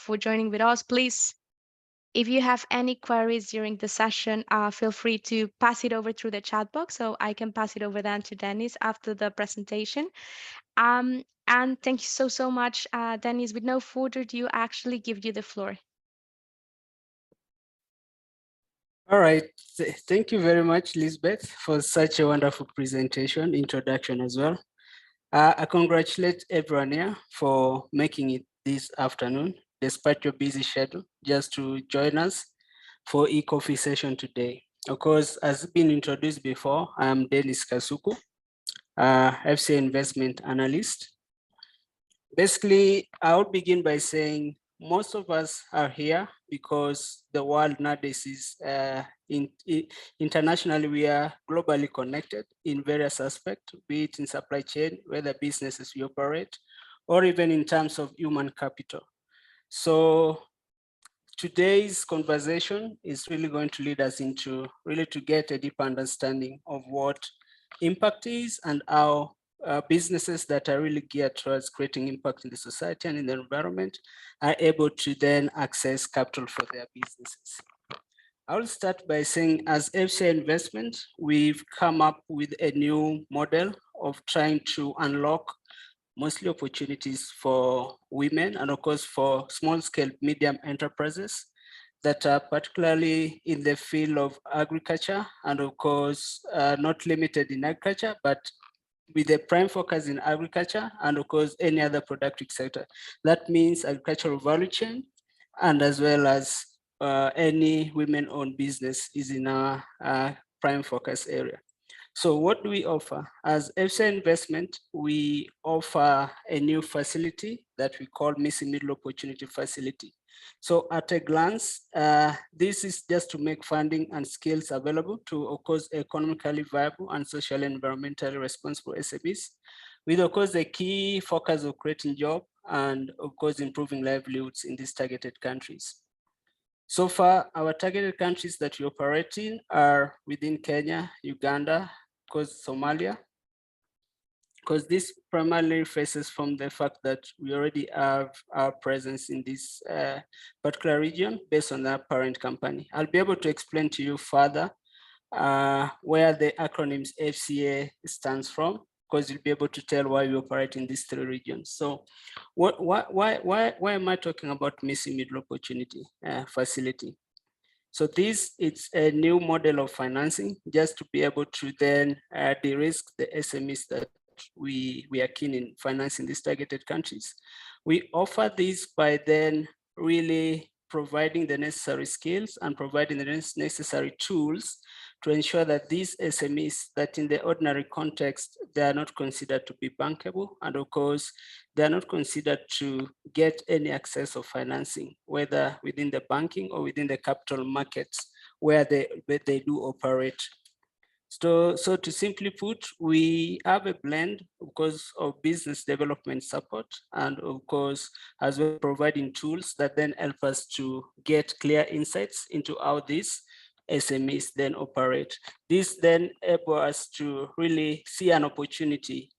for joining with us. Please, if you have any queries during the session, feel free to pass it over through the chat box so I can pass it over then to Dennis after the presentation. And thank you so much, Dennis. With no further ado, I actually give you the floor. All right. Thank you very much, Lisbeth, for such a wonderful presentation, introduction as well. I congratulate everyone here for making it this afternoon, despite your busy schedule, just to join us for e-coffee session today. Of course, as been introduced before, I am Dennis Kasuku, FCA Investment Analyst. Basically, I'll begin by saying most of us are here because the world nowadays is internationally, we are globally connected in various aspects, be it in supply chain, whether businesses we operate, or even in terms of human capital. So today's conversation is really going to lead us into really to get a deep understanding of what impact is and how businesses that are really geared towards creating impact in the society and in the environment are able to then access capital for their businesses. I will start by saying, as FCA Investment, we've come up with a new model of trying to unlock mostly opportunities for women and of course for small scale medium enterprises that are particularly in the field of agriculture and of course not limited in agriculture, but with a prime focus in agriculture and of course any other productive sector. That means agricultural value chain and as well as any women-owned business is in our prime focus area. So what do we offer? As FCA Investment, we offer a new facility that we call Missing Middle Opportunity Facility. So at a glance, this is just to make funding and skills available to, of course, economically viable and socially and environmentally responsible SMEs, with, of course, the key focus of creating jobs and, of course, improving livelihoods in these targeted countries. So far, our targeted countries that we operate in are within Kenya, Uganda, of course, Somalia, because this primarily faces from the fact that we already have our presence in this particular region based on our parent company. I'll be able to explain to you further where the acronyms FCA stands from, because you'll be able to tell why we operate in these three regions. So why am I talking about Missing Middle Opportunity Facility? So this, it's a new model of financing just to be able to then de-risk the SMEs that we are keen in financing these targeted countries. We offer this by then really providing the necessary skills and providing the necessary tools to ensure that these SMEs that in the ordinary context, they are not considered to be bankable. And of course, they are not considered to get any access of financing, whether within the banking or within the capital markets where they do operate. So to simply put, we have a blend, of course, of business development support and of course, as well providing tools that then help us to get clear insights into how these SMEs then operate. This then enables us to really see an opportunity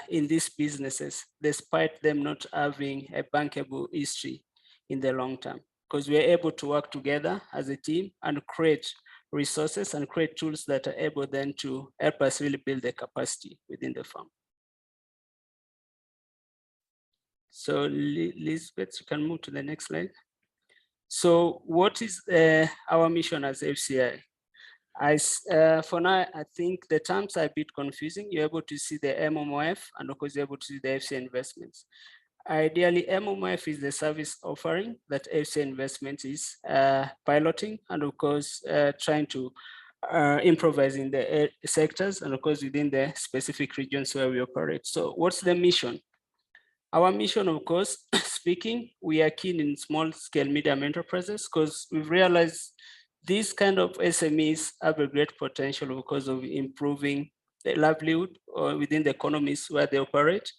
in these businesses, despite them not having a bankable history in the long term, because we're able to work together as a team and create resources and create tools that are able then to help us really build the capacity within the firm. So Lisbeth, you can move to the next slide. So what is our mission as FCI? For now, I think the terms are a bit confusing. You're able to see the MMOF and of course you're able to see the FCA Investments. Ideally, MMOF is the service offering that FCA Investment is piloting and of course trying to improvise in the sectors and of course within the specific regions where we operate. So what's the mission? Our mission, of course, speaking, we are keen in small scale medium enterprises because we've realized these kind of SMEs have a great potential because of improving the livelihood within the economies where they operate,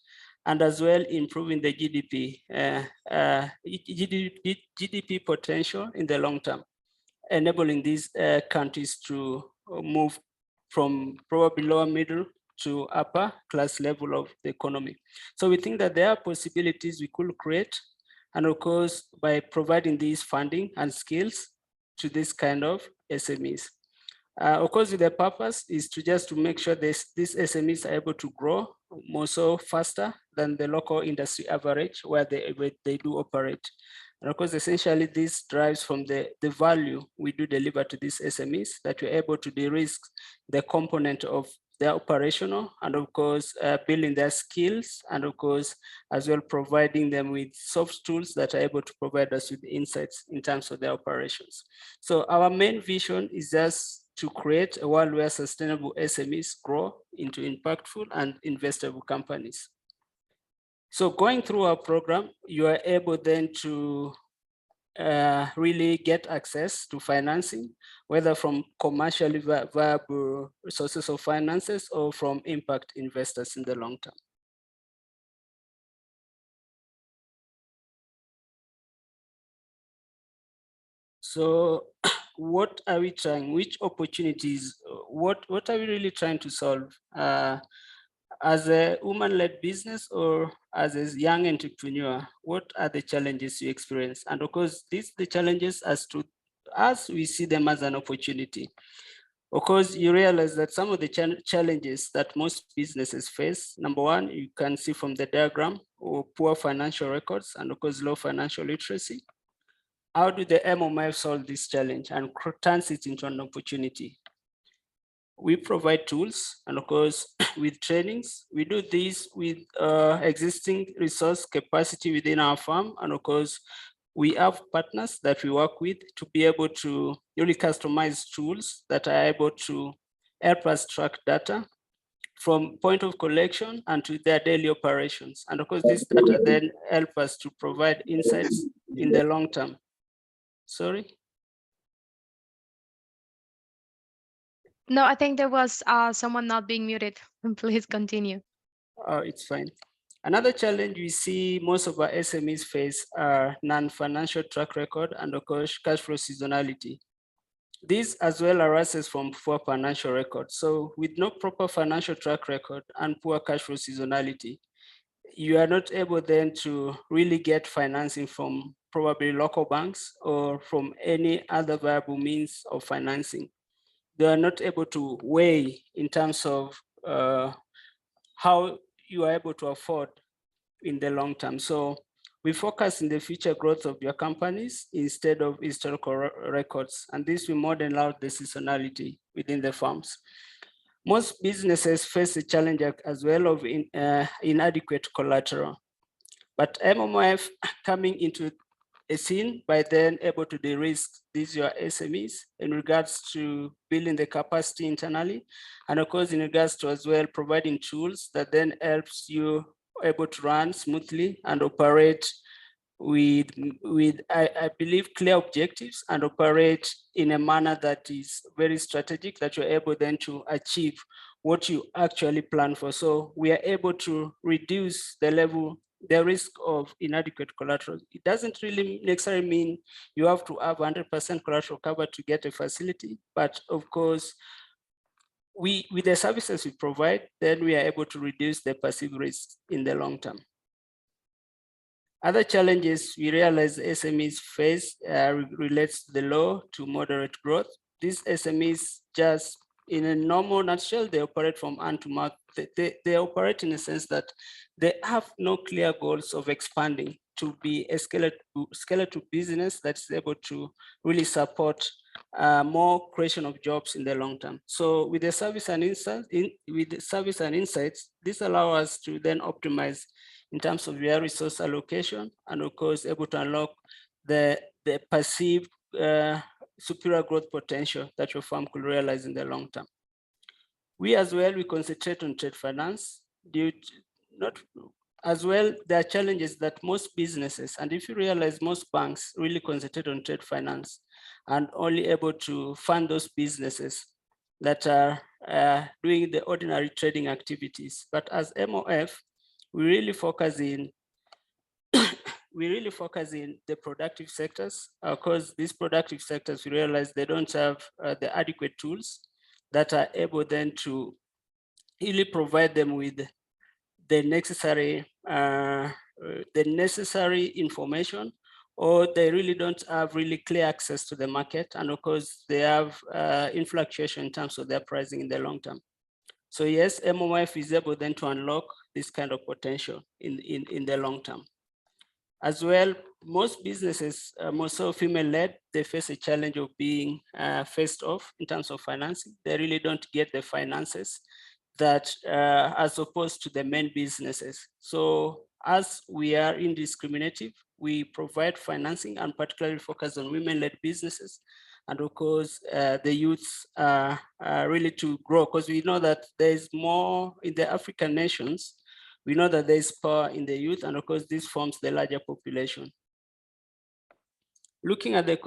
and as well improving the GDP potential in the long term, enabling these countries to move from probably lower middle to upper class level of the economy. So we think that there are possibilities we could create and of course, by providing these funding and skills to this kind of SMEs. Of course, the purpose is to make sure these SMEs are able to grow more so faster than the local industry average where they do operate. And of course, essentially, this drives from the value we do deliver to these SMEs, that we're able to de-risk the component of their operational, and of course, building their skills, and of course, as well providing them with soft tools that are able to provide us with insights in terms of their operations. So our main vision is just to create a world where sustainable SMEs grow into impactful and investable companies. So going through our program, you are able then to really get access to financing, whether from commercially viable sources of finances or from impact investors in the long term. So what are we trying, which opportunities, what are we really trying to solve? As a woman-led business or as a young entrepreneur, what are the challenges you experience? And of course, these the challenges as we see them as an opportunity. Of course, you realize that some of the challenges that most businesses face, number one, you can see from the diagram, or poor financial records, and of course, low financial literacy. How do the MMOF solve this challenge and turns it into an opportunity? We provide tools, and of course, with trainings, we do this with existing resource capacity within our firm. And of course, we have partners that we work with to be able to really customize tools that are able to help us track data from point of collection and to their daily operations. And of course, this data then help us to provide insights in the long term. Sorry? No, I think there was someone not being muted. Please continue. It's fine. Another challenge we see most of our SMEs face are non-financial track record and of course cash flow seasonality. This as well arises from poor financial record. So with no proper financial track record and poor cash flow seasonality, you are not able then to really get financing from probably local banks or from any other viable means of financing. They are not able to weigh in terms of how you are able to afford in the long term. So we focus in the future growth of your companies instead of historical records. And this will more than allow the seasonality within the firms. Most businesses face the challenge as well of inadequate collateral. But MMOF coming into a scene by then able to de-risk these your SMEs in regards to building the capacity internally, and of course in regards to as well providing tools that then helps you able to run smoothly and operate with I believe clear objectives and operate in a manner that is very strategic, that you're able then to achieve what you actually plan for. So we are able to reduce the risk of inadequate collateral. It doesn't really necessarily mean you have to have 100% collateral cover to get a facility, but of course, with the services we provide, then we are able to reduce the perceived risk in the long term. Other challenges we realize SMEs face relates to the low to moderate growth. These SMEs just in a normal nutshell, they operate from hand to mouth. They operate in a sense that they have no clear goals of expanding to be a skeletal business that's able to really support more creation of jobs in the long term. So with the service and insights, this allows us to then optimize in terms of their resource allocation, and of course able to unlock the perceived superior growth potential that your firm could realize in the long term. We as well, we concentrate on trade finance due to as well, there are challenges that most businesses, and if you realize most banks really concentrate on trade finance and only able to fund those businesses that are doing the ordinary trading activities. But as MOF, we really focus in the productive sectors, because these productive sectors, we realize they don't have the adequate tools that are able then to really provide them with the necessary the necessary information, or they really don't have really clear access to the market, and of course they have fluctuation in terms of their pricing in the long term. So yes, MMOF is able then to unlock this kind of potential in the long term. As well, most businesses, more so female-led, they face a challenge of being faced off in terms of financing. They really don't get the finances that as opposed to the main businesses. So as we are indiscriminative, we provide financing and particularly focus on women-led businesses. And of course, the youths are really to grow, because we know that there's more in the African nations. We know that there's power in the youth, and of course, this forms the larger population. Looking at the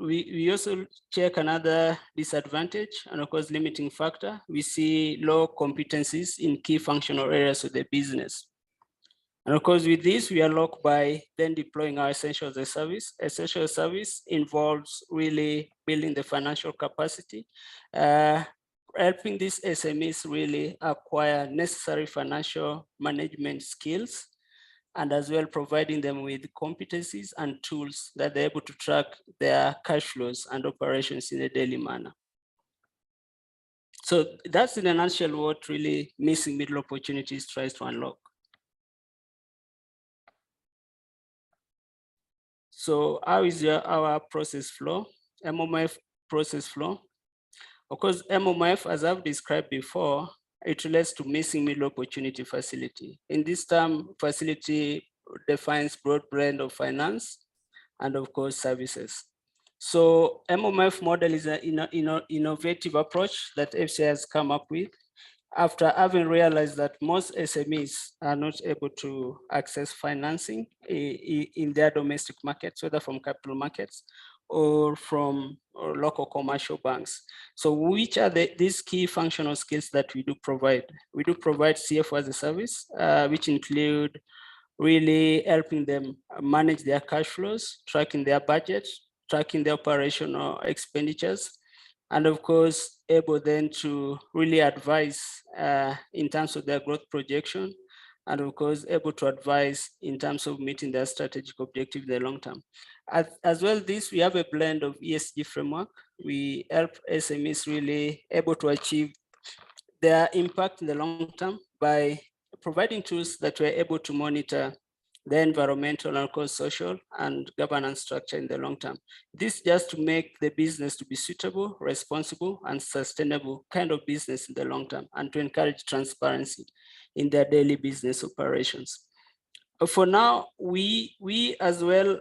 we also check another disadvantage, and of course, limiting factor. We see low competencies in key functional areas of the business. And of course, with this, we are locked by then deploying our essential as a service. Essential service involves really building the financial capacity, helping these SMEs really acquire necessary financial management skills, and as well providing them with competencies and tools that they're able to track their cash flows and operations in a daily manner. So that's in a nutshell what really missing middle opportunities tries to unlock. So how is our process flow, MMOF process flow? Of course, MMOF, as I've described before, it relates to missing middle opportunity facility. In this term, facility defines broad blend of finance and of course services. So MMOF model is an innovative approach that FCA has come up with after having realized that most SMEs are not able to access financing in their domestic markets, whether from capital markets or from local commercial banks. So which are these key functional skills that we do provide? We do provide CFO as a service, which include really helping them manage their cash flows, tracking their budget, tracking their operational expenditures, and of course, able then to really advise in terms of their growth projection, and of course, able to advise in terms of meeting their strategic objective in the long term. As well, we have a blend of ESG framework. We help SMEs really able to achieve their impact in the long term by providing tools that were able to monitor the environmental and of course social and governance structure in the long term. This just to make the business to be suitable, responsible, and sustainable kind of business in the long term, and to encourage transparency in their daily business operations. For now, we as well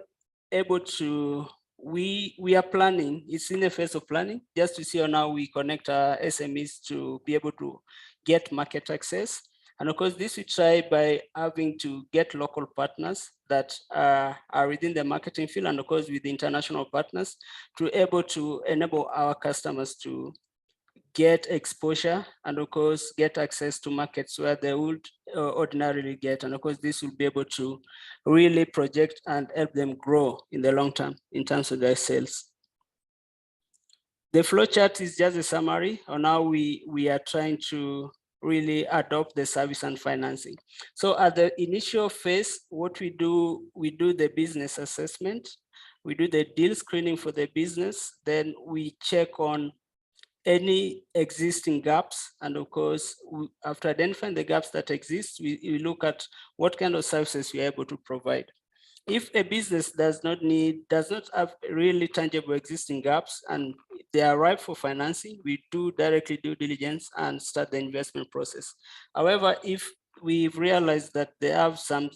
able to, we are planning, it's in the phase of planning, just to see how we connect our SMEs to be able to get market access. And of course, this we try by having to get local partners that are within the marketing field, and of course with the international partners, to able to enable our customers to get exposure and of course get access to markets where they would ordinarily get. And of course, this will be able to really project and help them grow in the long term in terms of their sales. The flowchart is just a summary on how we are trying to really adopt the service and financing. So at the initial phase, what we do the business assessment, we do the deal screening for the business, then we check on any existing gaps. And of course, after identifying the gaps that exist, we look at what kind of services we are able to provide. If a business does not have really tangible existing gaps and they are ripe for financing, we do directly due diligence and start the investment process. However, if we've realized that they have some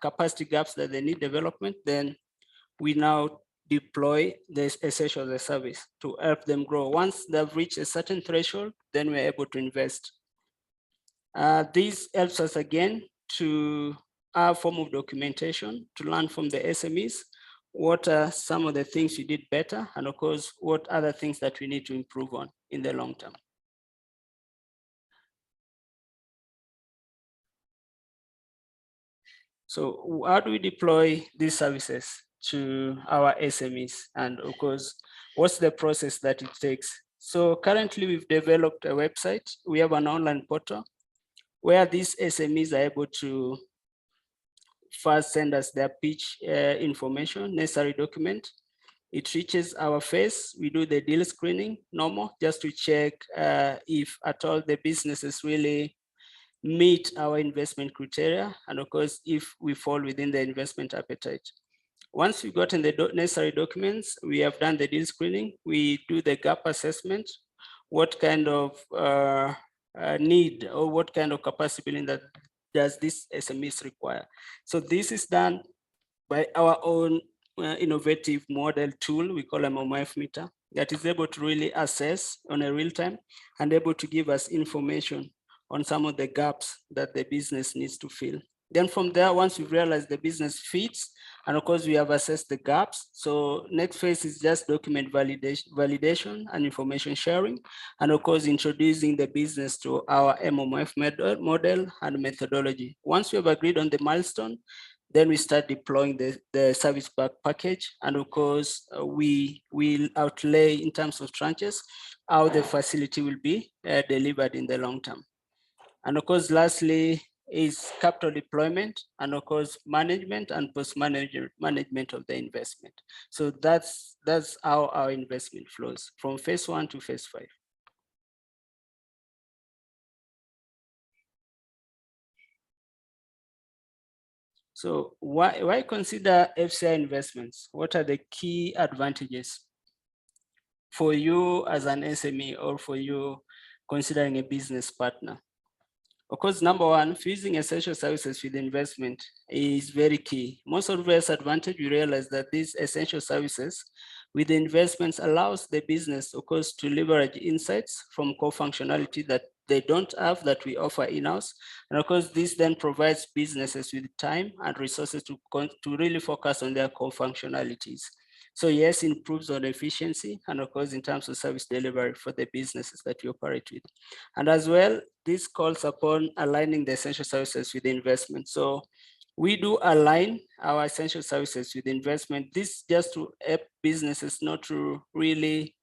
capacity gaps that they need development, then we now deploy this essential as a service to help them grow. Once they've reached a certain threshold, then we're able to invest. This helps us again to our form of documentation to learn from the SMEs what are some of the things we did better, and of course, what other things that we need to improve on in the long term. So how do we deploy these services to our SMEs? And of course, what's the process that it takes? So currently we've developed a website. We have an online portal where these SMEs are able to first send us their pitch information, necessary document. It reaches our phase. We do the deal screening, normal, just to check if at all the businesses really meet our investment criteria, and of course, if we fall within the investment appetite. Once we've gotten the necessary documents, we have done the deal screening, we do the gap assessment, what kind of need or what kind of capacity building that does this SMEs require. So this is done by our own innovative model tool, we call MMOF meter, that is able to really assess on a real time and able to give us information on some of the gaps that the business needs to fill. Then from there, once we've realized the business fits, and of course we have assessed the gaps. So next phase is just document validation and information sharing. And of course, introducing the business to our MMOF model and methodology. Once we have agreed on the milestone, then we start deploying the service package. And of course, we will outlay in terms of tranches how the facility will be delivered in the long term. And of course, lastly, is capital deployment and of course, management and post-management of the investment. So that's how our investment flows from phase 1 to phase 5. So why consider FCA investments? What are the key advantages for you as an SME or for you considering a business partner? Of course, number one, fusing essential services with investment is very key. Most obvious advantage, we realize that these essential services with investments allows the business, of course, to leverage insights from core functionality that they don't have that we offer in-house. And of course, this then provides businesses with time and resources to really focus on their core functionalities. So yes, improves on efficiency and of course in terms of service delivery for the businesses that we operate with. And as well, this calls upon aligning the essential services with the investment. So we do align our essential services with investment. This just to help businesses not to really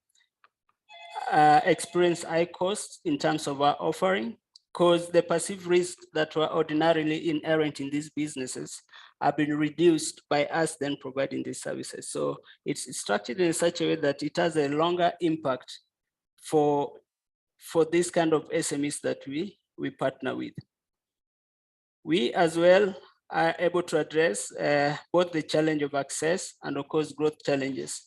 experience high costs in terms of our offering, because the perceived risks that were ordinarily inherent in these businesses have been reduced by us then providing these services. So it's structured in such a way that it has a longer impact for this kind of SMEs that we partner with. We as well are able to address both the challenge of access and of course growth challenges.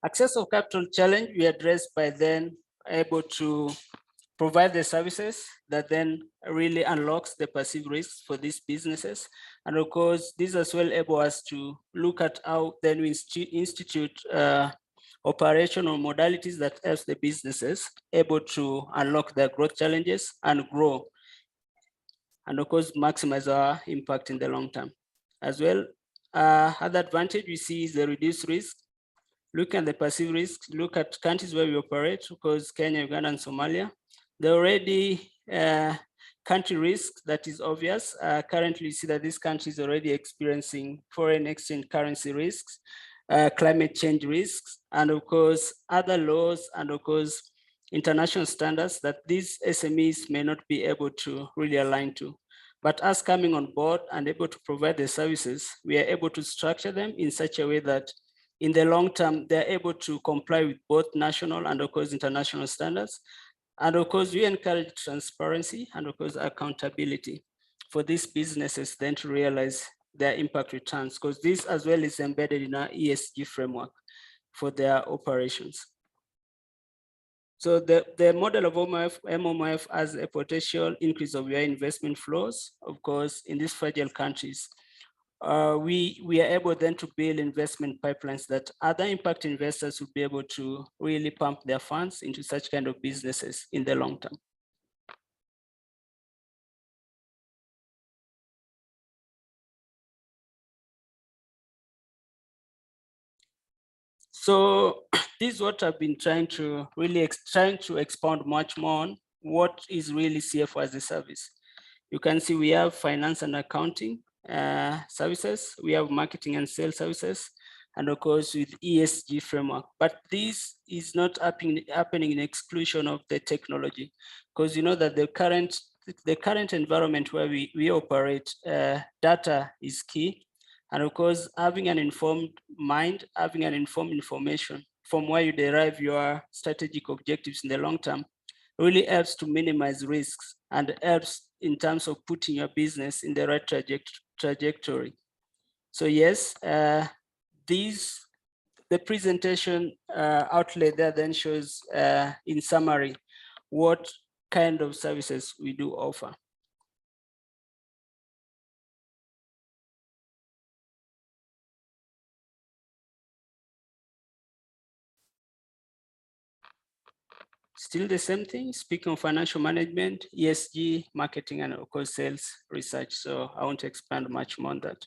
Access of capital challenge we address by then able to provide the services that then really unlocks the perceived risks for these businesses. And of course, this as well able us to look at how then we institute operational modalities that helps the businesses able to unlock their growth challenges and grow. And of course, maximize our impact in the long term. As well, other advantage we see is the reduced risk. Look at the perceived risk, look at countries where we operate, because Kenya, Uganda, and Somalia, they're already country risk that is obvious. Currently, you see that this country is already experiencing foreign exchange currency risks, climate change risks, and of course, other laws, and of course, international standards that these SMEs may not be able to really align to. But us coming on board and able to provide the services, we are able to structure them in such a way that in the long term, they're able to comply with both national and of course international standards. And of course, we encourage transparency and of course accountability for these businesses then to realize their impact returns, because this as well is embedded in our ESG framework for their operations. So the model of MMOF has a potential increase of your investment flows, of course, in these fragile countries. We are able then to build investment pipelines that other impact investors will be able to really pump their funds into such kind of businesses in the long term. So this is what I've been trying to expound much more on what is really CFO as a service. You can see we have finance and accounting services, we have marketing and sales services, and of course with ESG framework. But this is not happening in exclusion of the technology, because you know that the current the current environment where we operate, data is key. And of course, having an informed mind, having an informed information from where you derive your strategic objectives in the long term really helps to minimize risks and helps in terms of putting your business in the right trajectory. So yes, the presentation outlay there then shows in summary what kind of services we do offer. Still the same thing, speaking of financial management, ESG, marketing, and of course, sales research. So I won't expand much more on that.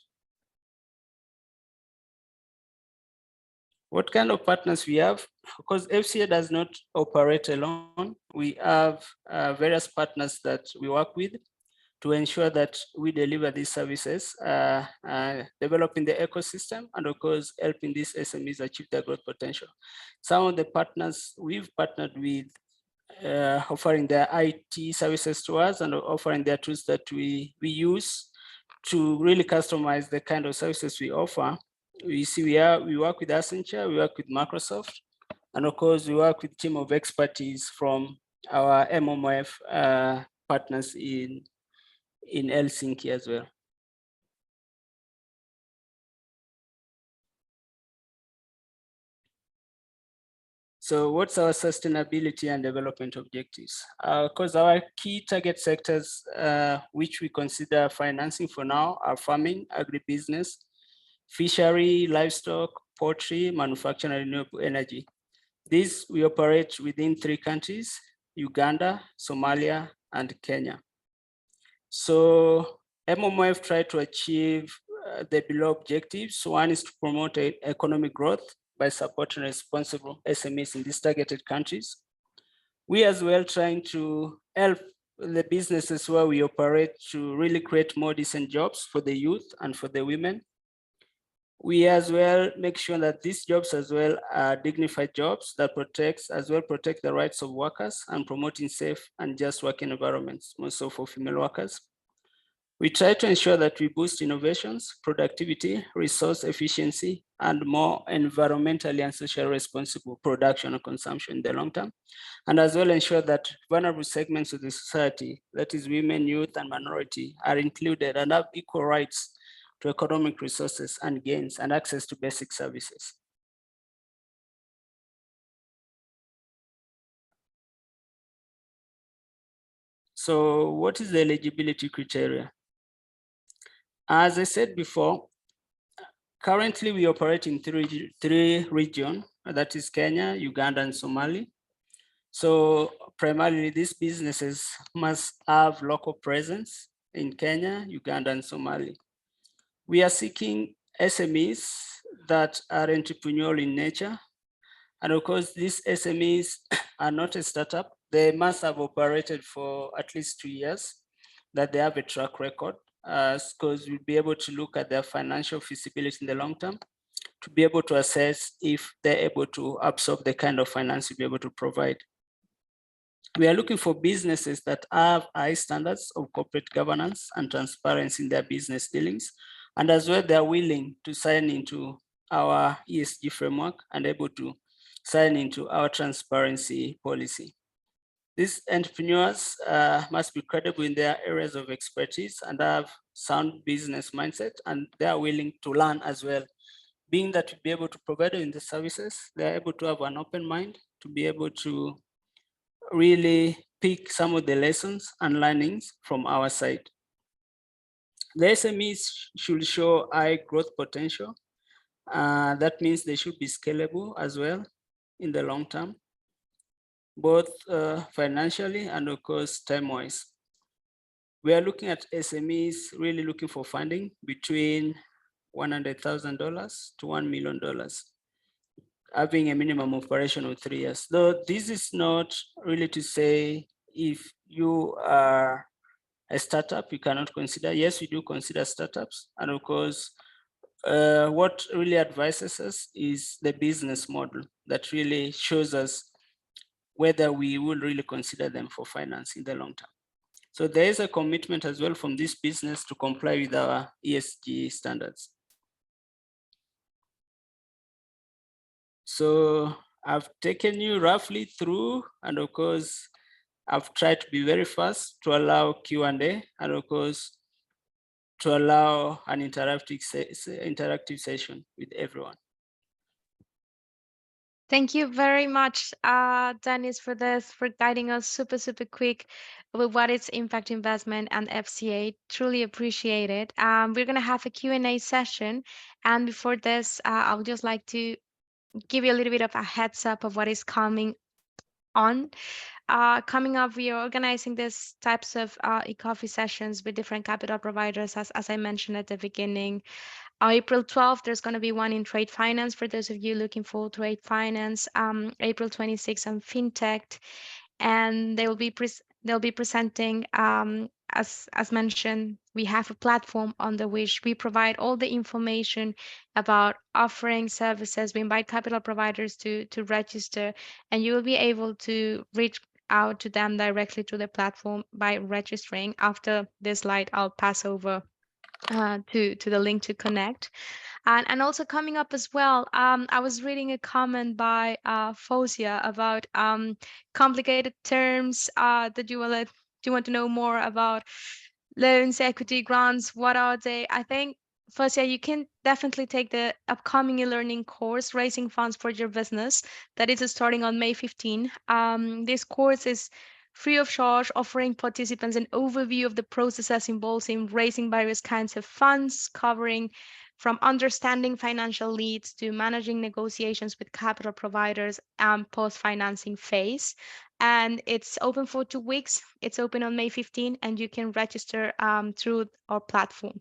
What kind of partners we have? Because FCA does not operate alone. We have various partners that we work with to ensure that we deliver these services, developing the ecosystem, and of course, helping these SMEs achieve their growth potential. Some of the partners we've partnered with offering their IT services to us and offering their tools that we use to really customize the kind of services we offer. We see we work with Accenture, we work with Microsoft, and of course, we work with a team of expertise from our MMOF partners in Helsinki as well. So what's our sustainability and development objectives? Because our key target sectors, which we consider financing for now, are farming, agribusiness, fishery, livestock, poultry, manufacturing, and renewable energy. These we operate within 3 countries, Uganda, Somalia, and Kenya. So MMOF try to achieve the below objectives. One is to promote economic growth by supporting responsible SMEs in these targeted countries. We as well trying to help the businesses where we operate to really create more decent jobs for the youth and for the women. We as well make sure that these jobs as well are dignified jobs that protect the rights of workers and promoting safe and just working environments, more so for female workers. We try to ensure that we boost innovations, productivity, resource efficiency, and more environmentally and socially responsible production and consumption in the long term. And as well ensure that vulnerable segments of the society, that is women, youth, and minority, are included and have equal rights to economic resources and gains and access to basic services. So what is the eligibility criteria? As I said before, currently we operate in three regions, that is Kenya, Uganda, and Somalia. So primarily these businesses must have local presence in Kenya, Uganda, and Somalia. We are seeking SMEs that are entrepreneurial in nature. And of course, these SMEs are not a startup. They must have operated for at least 2 years, that they have a track record, because we'll be able to look at their financial feasibility in the long term to be able to assess if they're able to absorb the kind of finance we'll be able to provide. We are looking for businesses that have high standards of corporate governance and transparency in their business dealings, and as well they're willing to sign into our ESG framework and able to sign into our transparency policy. These entrepreneurs must be credible in their areas of expertise and have sound business mindset, and they are willing to learn as well. Being that to be able to provide them the services, they are able to have an open mind to be able to really pick some of the lessons and learnings from our side. The SMEs should show high growth potential. That means they should be scalable as well in the long term, both financially and of course time-wise. We are looking at SMEs really looking for funding between $100,000 to $1 million, having a minimum operation of 3 years. Though this is not really to say if you are a startup, you cannot consider. Yes, we do consider startups. And of course, what really advises us is the business model that really shows us whether we will really consider them for finance in the long term. So there is a commitment as well from this business to comply with our ESG standards. So I've taken you roughly through, and of course, I've tried to be very fast to allow Q&A, and of course, to allow an interactive session with everyone. Thank you very much, Dennis, for this, for guiding us super quick with what is impact investment and FCA. Truly appreciate it. We're going to have a Q&A session. And before this, I would just like to give you a little bit of a heads up of what is coming on. Coming up, we are organizing these types of e-coffee sessions with different capital providers, as I mentioned at the beginning. April 12th, there's going to be one in trade finance for those of you looking for trade finance. April 26th on fintech, and they'll be presenting, as mentioned, we have a platform under which we provide all the information about offering services. We invite capital providers to register, and you will be able to reach out to them directly to the platform by registering. After this slide, I'll pass over to the link to connect. And also coming up as well, I was reading a comment by Fosia about complicated terms that you want to know more about. Loans, equity, grants, what are they? I think, Fosia, you can definitely take the upcoming e-learning course, Raising Funds for Your Business, that is starting on May 15. This course is free of charge, offering participants an overview of the processes involved in raising various kinds of funds, covering from understanding financial leads to managing negotiations with capital providers and post-financing phase. And it's open for 2 weeks. It's open on May 15, and you can register through our platform.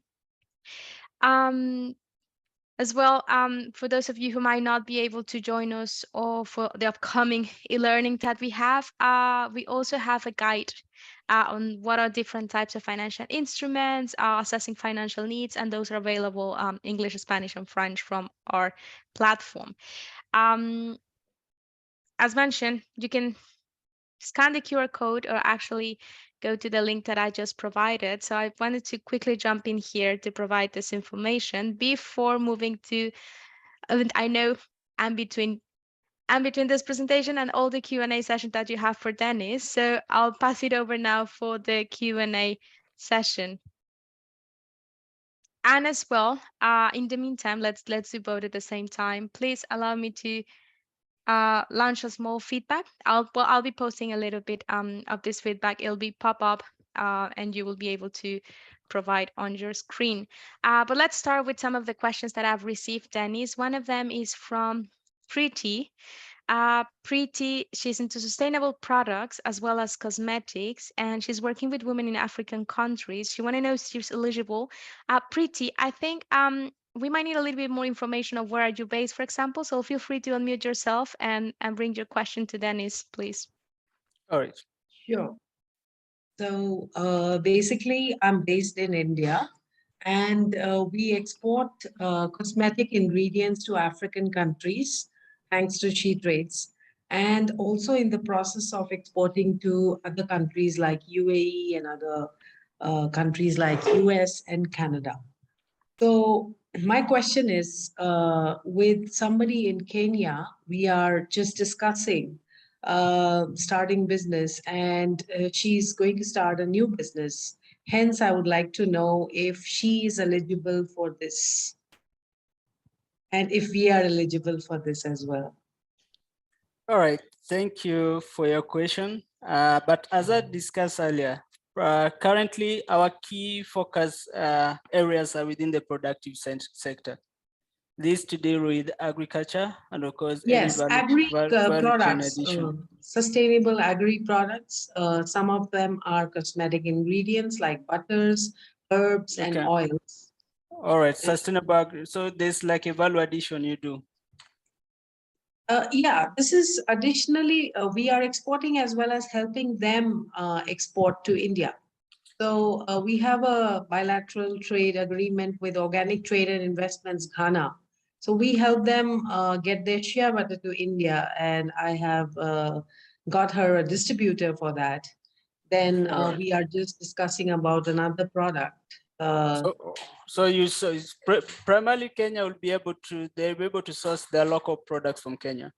As well, for those of you who might not be able to join us or for the upcoming e-learning that we have, we also have a guide on what are different types of financial instruments, assessing financial needs, and those are available English, Spanish, and French from our platform. As mentioned, you can scan the QR code or actually go to the link that I just provided. So I wanted to quickly jump in here to provide this information before moving to, I know I'm between this presentation and all the Q&A session that you have for Dennis. So I'll pass it over now for the Q&A session. And as well, in the meantime, let's do both at the same time. Please allow me to launch a small feedback. I'll be posting a little bit of this feedback. It'll be pop up and you will be able to provide on your screen. But let's start with some of the questions that I've received, Dennis. One of them is from Preeti. Preeti, she's into sustainable products as well as cosmetics, and she's working with women in African countries. She want to know if she's eligible. Preeti, I think we might need a little bit more information of where are you based, for example. So feel free to unmute yourself and bring your question to Dennis, please. All right. Sure. So basically, I'm based in India, and we export cosmetic ingredients to African countries, thanks to SheTrades, and also in the process of exporting to other countries like UAE and other countries like US and Canada. So my question is, with somebody in Kenya, we are just discussing starting business, and she's going to start a new business. Hence, I would like to know if she is eligible for this and if we are eligible for this as well. All right, thank you for your question. But as I discussed earlier, currently our key focus areas are within the productive sector. This to deal with agriculture and of course, yes, agri products, sustainable agri products. Some of them are cosmetic ingredients like butters, herbs, and oils. All right, sustainable agri. So there's like a value addition you do. Yeah, this is additionally, we are exporting as well as helping them export to India. So we have a bilateral trade agreement with Organic Trade and Investments Ghana. So we help them get their shea butter to India, and I have got her a distributor for that. then Alright. we are just discussing about another product. So primarily Kenya will be able to, they'll be able to source their local products from Kenya.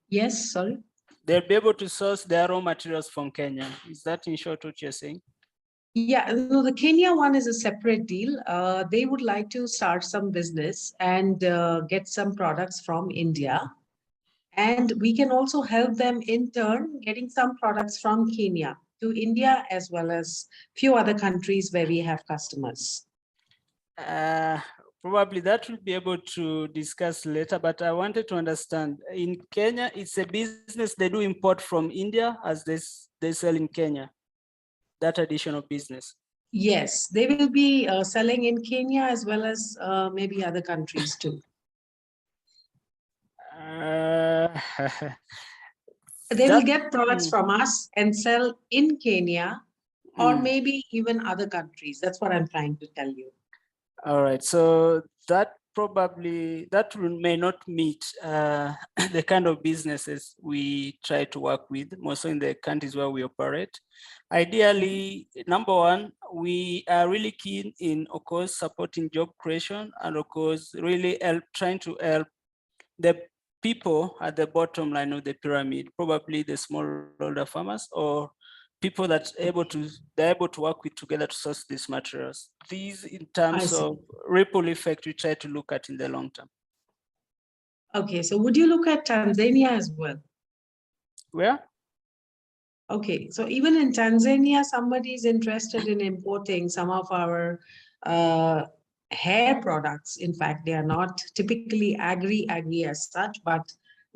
Yes, sorry. They'll be able to source their raw materials from Kenya. Is that in short what you're saying? Yeah, no, the Kenya one is a separate deal. They would like to start some business and get some products from India. And we can also help them in turn getting some products from Kenya to India, as well as few other countries where we have customers. Probably that we'll be able to discuss later, but I wanted to understand, in Kenya, it's a business they do import from India as they sell in Kenya, that additional business. Yes, they will be selling in Kenya as well as maybe other countries too. They will get products from us and sell in Kenya or maybe even other countries. That's what I'm trying to tell you. All right, so that may not meet the kind of businesses we try to work with, mostly in the countries where we operate. Ideally, number one, we are really keen in, of course, supporting job creation and, of course, really trying to help the people at the bottom line of the pyramid, probably the smallholder farmers or people that they're able to work with together to source these materials. These, in terms of ripple effect, we try to look at in the long term. Okay, so would you look at Tanzania as well? Where? Okay, so even in Tanzania, somebody is interested in importing some of our hair products. In fact, they are not typically agri as such, but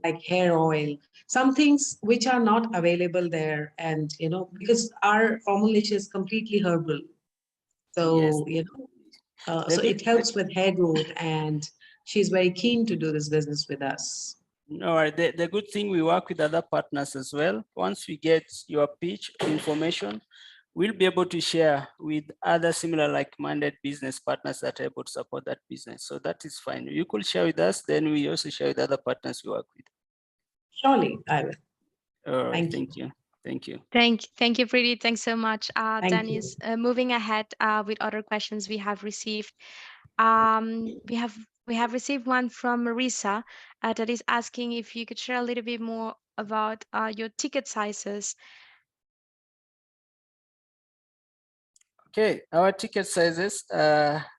like hair oil, some things which are not available there. And, you know, because our formulation is completely herbal. So, Yes. you know, so it helps with hair growth, and she's very keen to do this business with us. All right, the good thing, we work with other partners as well. Once we get your pitch information, we'll be able to share with other similar like-minded business partners that are able to support that business. So that is fine. You could share with us, then we also share with other partners we work with. Surely, I will. All right, thank you. Thank you. Thank you, Preeti. Thanks so much, Thank Dennis. Moving ahead with other questions we have received. We have received one from Marisa that is asking if you could share a little bit more about your ticket sizes. Okay, our ticket sizes,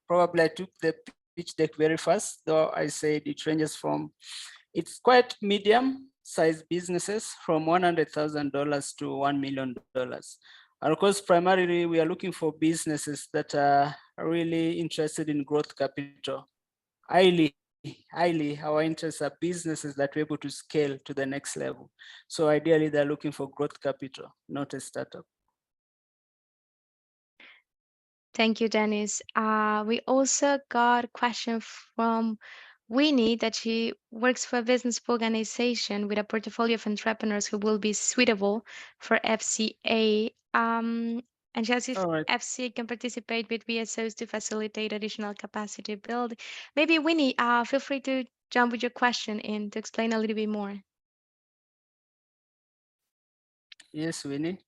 probably I took the pitch deck very fast, though I said it ranges from, it's quite medium sized businesses from $100,000 to $1 million. And of course, primarily we are looking for businesses that are really interested in growth capital. Highly, our interests are businesses that we're able to scale to the next level. So ideally, they're looking for growth capital, not a startup. Thank you, Dennis. We also got a question from Winnie that she works for a business organization with a portfolio of entrepreneurs who will be suitable for FCA. And she asks if FCA can participate with VSOs to facilitate additional capacity build. Maybe Winnie, feel free to jump with your question in to explain a little bit more. Yes, Winnie.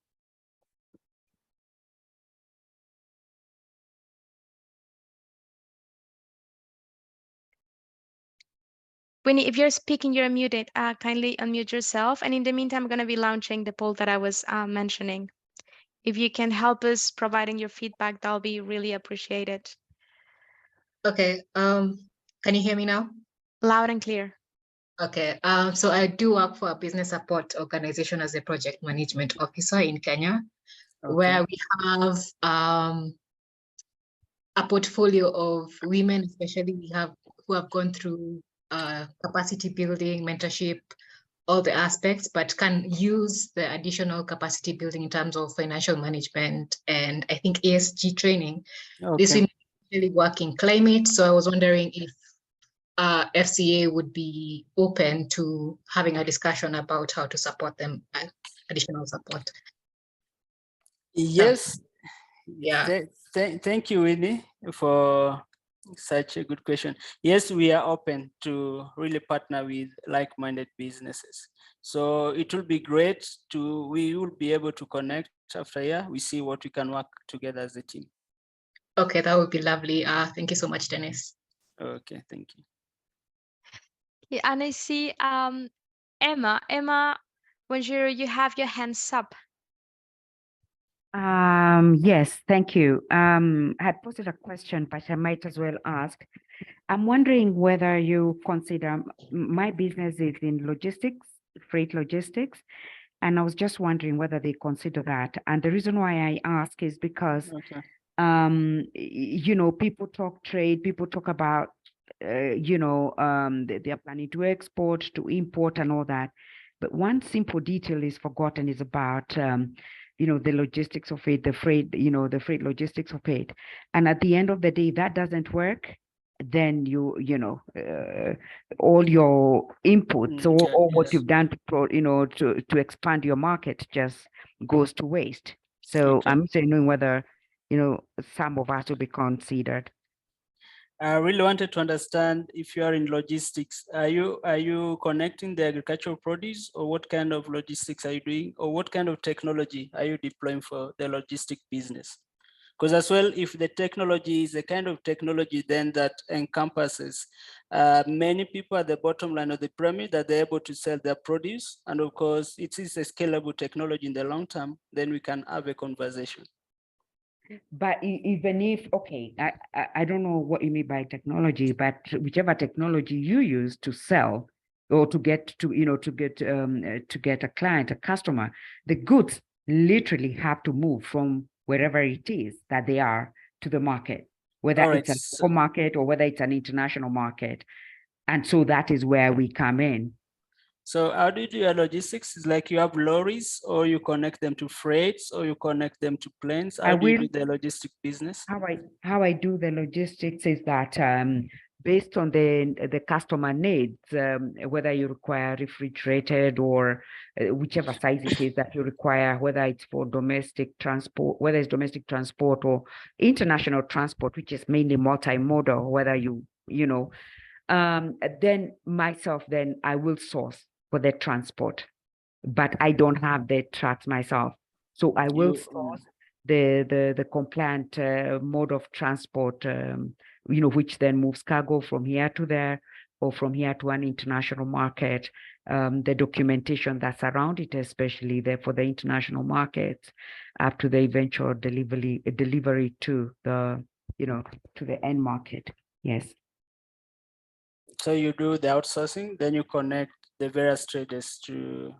Winnie, if you're speaking, you're muted. Kindly unmute yourself. And in the meantime, I'm going to be launching the poll that I was mentioning. If you can help us providing your feedback, that'll be really appreciated. Okay. Can you hear me now? Loud and clear. Okay. So I do work for a business support organization as a project management officer in Kenya, where we have a portfolio of women, especially who have gone through capacity building, mentorship, all the aspects, but can use the additional capacity building in terms of financial management and I think ESG training. This is really working climate. So I was wondering if FCA would be open to having a discussion about how to support them, additional support. Yes. Yeah. Thank you, Winnie, for Such a good question. Yes, we are open to really partner with like-minded businesses. So it will be great we will be able to connect after a year. We see what we can work together as a team. Okay, that would be lovely. Thank you so much, Dennis. Okay, thank you. Yeah, and I see Emma. Emma, bonjour, you have your hands up. Yes, thank you. I had posted a question, but I might as well ask. I'm wondering whether you consider my business is in logistics, freight logistics, and I was just wondering whether they consider that. And the reason why I ask is because, Okay. you know, people talk trade, people talk about, you know, they are planning to export, to import, and all that. But one simple detail is forgotten is about, you know, the logistics of it, the freight, you know, the freight logistics of it. And at the end of the day, that doesn't work. Then you know, all your inputs or what Yes. you've done to you know, to expand your market just goes to waste. So Okay. I'm saying whether, you know, some of us will be considered. I really wanted to understand if you are in logistics, are you connecting the agricultural produce, or what kind of logistics are you doing, or what kind of technology are you deploying for the logistic business? Because as well, if the technology is a kind of technology then that encompasses many people at the bottom line of the pyramid, that they're able to sell their produce, and of course it is a scalable technology in the long term, then we can have a conversation. But even if, okay, I don't know what you mean by technology, but whichever technology you use to sell or to get to, you know, to get a client, a customer, the goods literally have to move from wherever it is that they are to the market, whether it's a local market or whether it's an international market. And so that is where we come in. So how do you do your logistics? It's like you have lorries, or you connect them to freights, or you connect them to planes. How do you do the logistic business? How I do the logistics is that based on the customer needs, whether you require refrigerated or whichever size it is that you require, whether it's for domestic transport, whether it's domestic transport or international transport, which is mainly multimodal, whether you know, then myself, then I will source for the transport, but I don't have the trucks myself. So I will source the compliant mode of transport, you know, which then moves cargo from here to there or from here to an international market. The documentation that's around it, especially there for the international markets, up to the eventual delivery to the, you know, to the end market. Yes. So you do the outsourcing, then you connect the various traders to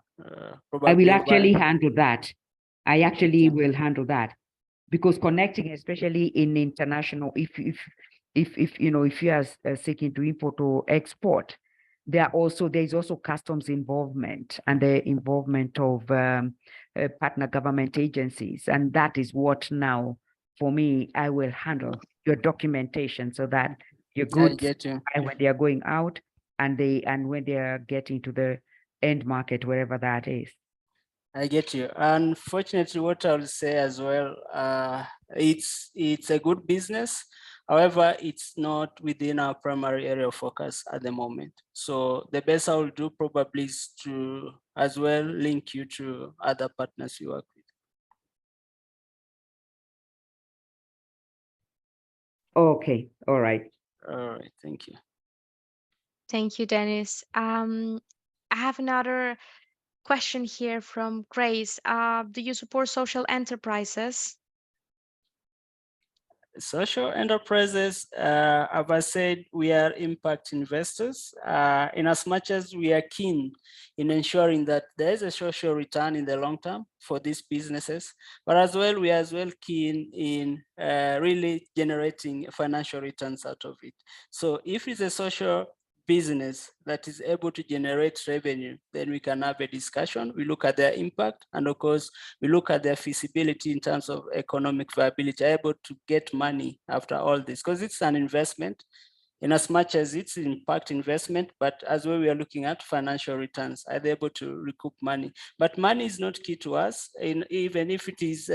probably. I will actually handle that. I actually will handle that, because connecting, especially in international, if you know, if you are seeking to import or export, there's also customs involvement and the involvement of partner government agencies, and that is what now for me I will handle your documentation so that your goods when they are going out and when they are getting to the end market, wherever that is. I get you. Unfortunately, what I'll say as well, it's a good business. However, it's not within our primary area of focus at the moment. So the best I will do probably is to as well link you to other partners you work with. Okay. All right. All right. Thank you. Thank you, Dennis. I have another question here from Grace. Do you support social enterprises? Social enterprises, as I said, we are impact investors in as much as we are keen in ensuring that there is a social return in the long term for these businesses, but as well, we are as well keen in really generating financial returns out of it. So if it's a social business that is able to generate revenue, then we can have a discussion. We look at their impact, and of course, we look at their feasibility in terms of economic viability, able to get money after all this, because it's an investment in as much as it's impact investment, but as well, we are looking at financial returns. Are they able to recoup money? But money is not key to us, even if it is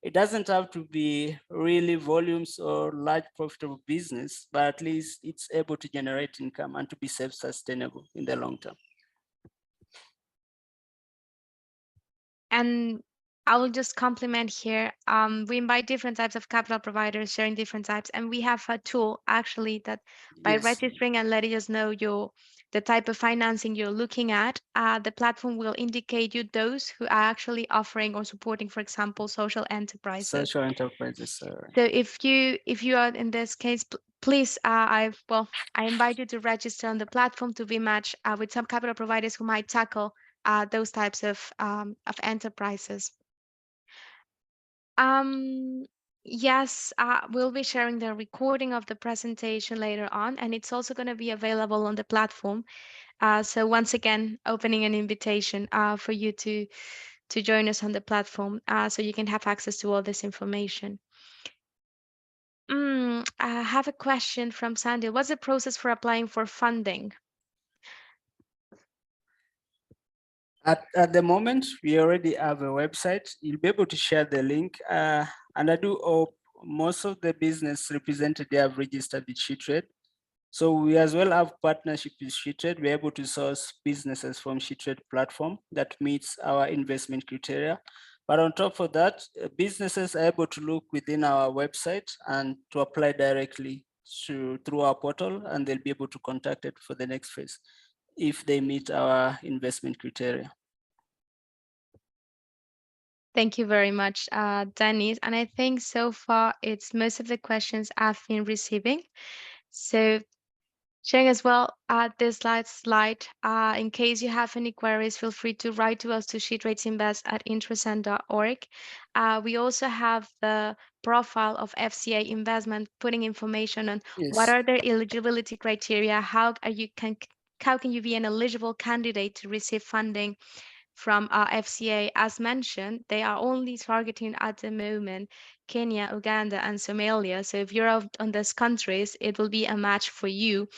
It doesn't have to be really volumes or large profitable business, but at least it's able to generate income and to be self-sustainable in the long term. And I will just compliment here. We invite different types of capital providers sharing different types, and we have a tool actually that by Yes. registering and letting us know the type of financing you're looking at, the platform will indicate you those who are actually offering or supporting, for example, social enterprises. Social enterprises. So if you are in this case, please, I invite you to register on the platform to be matched with some capital providers who might tackle those types of enterprises. Yes, we'll be sharing the recording of the presentation later on, and it's also going to be available on the platform. So once again, opening an invitation for you to join us on the platform, so you can have access to all this information. I have a question from Sandy. What's the process for applying for funding? At the moment, we already have a website. You'll be able to share the link. And I do hope most of the business represented they have registered with SheTrade. So we as well have partnership with SheTrade. We're able to source businesses from SheTrade platform that meets our investment criteria. But on top of that, businesses are able to look within our website and to apply directly through our portal, and they'll be able to contact it for the next phase if they meet our investment criteria. Thank you very much, Dennis. And I think so far it's most of the questions I've been receiving. So sharing as well this slide. In case you have any queries, feel free to write to us to shetradesinvest@intrasend.org. We also have the profile of FCA Investment, putting information on what are their eligibility criteria, how can you be an eligible candidate to receive funding from FCA. As mentioned, they are only targeting at the moment Kenya, Uganda, and Somalia. So if you're out on those countries, it will be a match for you.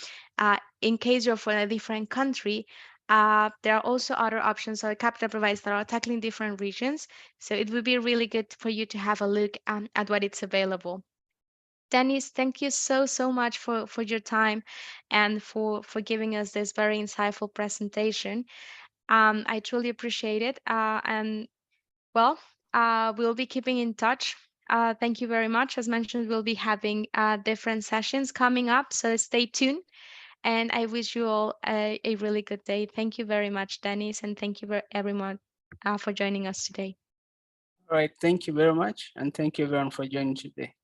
In case you're from a different country, there are also other options or capital providers that are tackling different regions. So it would be really good for you to have a look at what it's available. Dennis, thank you so much for your time and for giving us this very insightful presentation. I truly appreciate it. And well, we'll be keeping in touch. Thank you very much. As mentioned, we'll be having different sessions coming up, so stay tuned. And I wish you all a really good day. Thank you very much, Dennis, and thank you everyone for joining us today. All right, thank you very much. And thank you everyone for joining today.